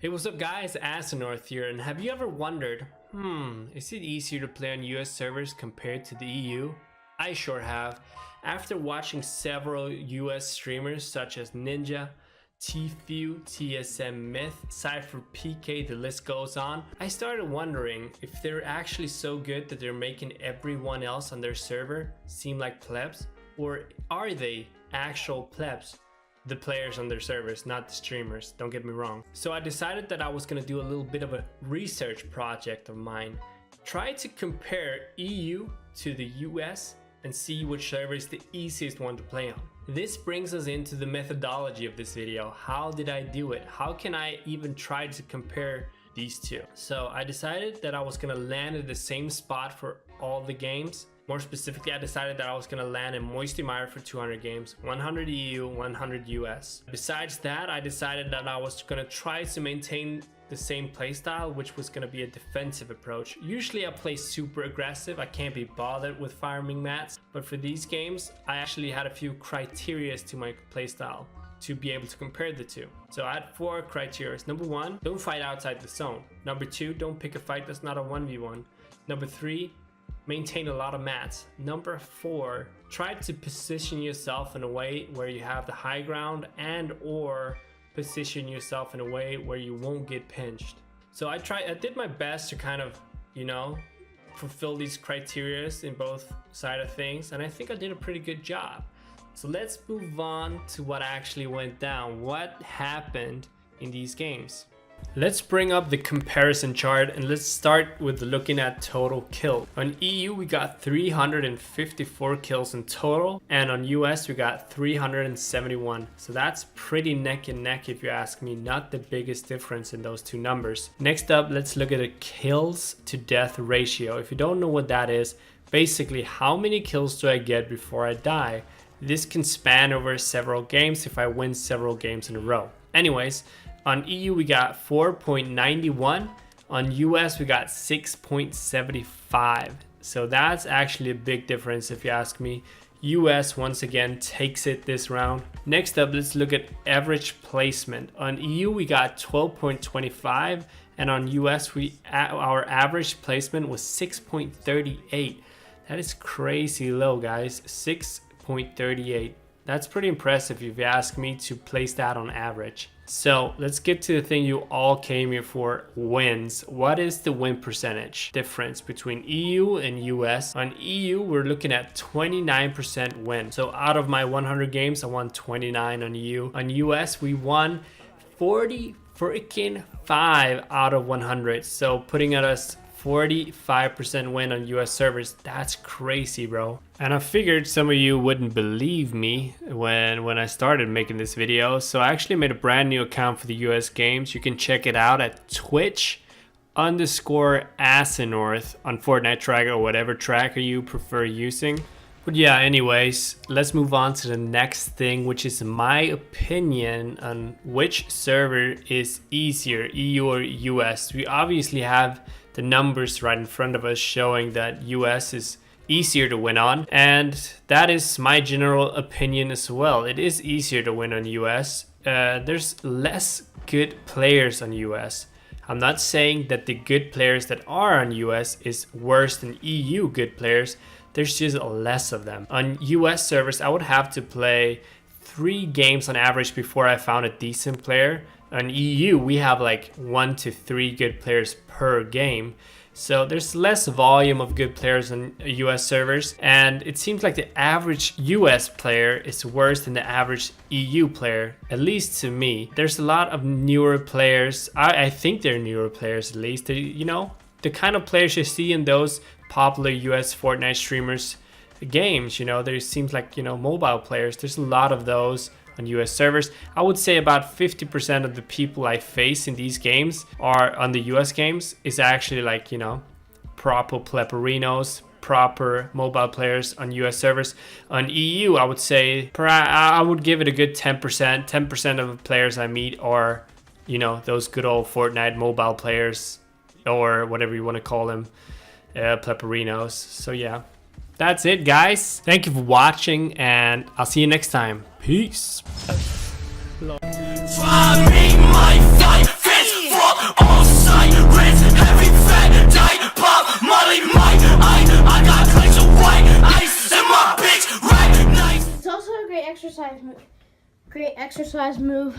Hey, what's up guys, Azzinorth here, and have you ever wondered, is it easier to play on US servers compared to the EU? I sure have. After watching several US streamers such as Ninja, Tfue, TSM Myth, Cypher PK, the list goes on, I started wondering if they're actually so good that they're making everyone else on their server seem like plebs, or are they actual plebs? The players on their servers, not the streamers, don't get me wrong. So I decided that I was gonna do a little bit of a research project of mine. Try to compare EU to the US and see which server is the easiest one to play on. This brings us into the methodology of this video. How did I do it? How can I even try to compare these two? So I decided that I was gonna land at the same spot for all the games. More specifically, I decided that I was going to land in Moisty Mire for 200 games, 100 EU, 100 US. Besides that, I decided that I was going to try to maintain the same playstyle, which was going to be a defensive approach. Usually I play super aggressive, I can't be bothered with farming mats, but for these games, I actually had a few criteria to my playstyle to be able to compare the two. So I had 4 criteria. Number 1, don't fight outside the zone. Number 2, don't pick a fight that's not a 1v1. Number 3, maintain a lot of mats. Number 4, try to position yourself in a way where you have the high ground and or position yourself in a way where you won't get pinched. So I did my best to kind of, fulfill these criteria in both sides of things, and I think I did a pretty good job. So let's move on to what actually went down. What happened in these games? Let's bring up the comparison chart and let's start with looking at total kill. On EU we got 354 kills in total, and on US we got 371. So that's pretty neck and neck if you ask me, not the biggest difference in those two numbers. Next up, let's look at a kills to death ratio. If you don't know what that is, basically how many kills do I get before I die? This can span over several games if I win several games in a row. Anyways, on EU we got 4.91, on US we got 6.75. So that's actually a big difference if you ask me. US once again takes it this round. Next up, let's look at average placement. On EU we got 12.25, and on US our average placement was 6.38. That is crazy low, guys. 6.38. That's pretty impressive if you ask me to place that on average. So let's get to the thing you all came here for, wins. What is the win percentage difference between EU and US? On EU, we're looking at 29% win. So out of my 100 games, I won 29 on EU. On US, we won 45 out of 100. So putting at us 45% win on US servers. That's crazy, bro. And I figured some of you wouldn't believe me when I started making this video. So I actually made a brand new account for the US games. You can check it out at Twitch_Azzinorth on Fortnite tracker or whatever tracker you prefer using. But yeah, anyways, let's move on to the next thing, which is my opinion on which server is easier, EU or US. We obviously have the numbers right in front of us showing that US is easier to win on, and that is my general opinion as well. It is easier to win on US. There's less good players on US. I'm not saying that the good players that are on US is worse than EU good players. There's just less of them. On US servers, I would have to play 3 games on average before I found a decent player. On EU, we have like 1 to 3 good players per game. So there's less volume of good players on US servers. And it seems like the average US player is worse than the average EU player, at least to me. There's a lot of newer players. I think they're newer players at least. The kind of players you see in those popular US Fortnite streamers games, there seems like, mobile players. There's a lot of those on US servers. I would say about 50% of the people I face in these games are on the US games is actually like, proper pleberinos, proper mobile players on US servers. On EU, I would say, I would give it a good 10%. 10% of the players I meet are, those good old Fortnite mobile players, or whatever you want to call them, pleberinos. So yeah. That's it, guys. Thank you for watching, and I'll see you next time. Peace. exercise move. Great exercise move.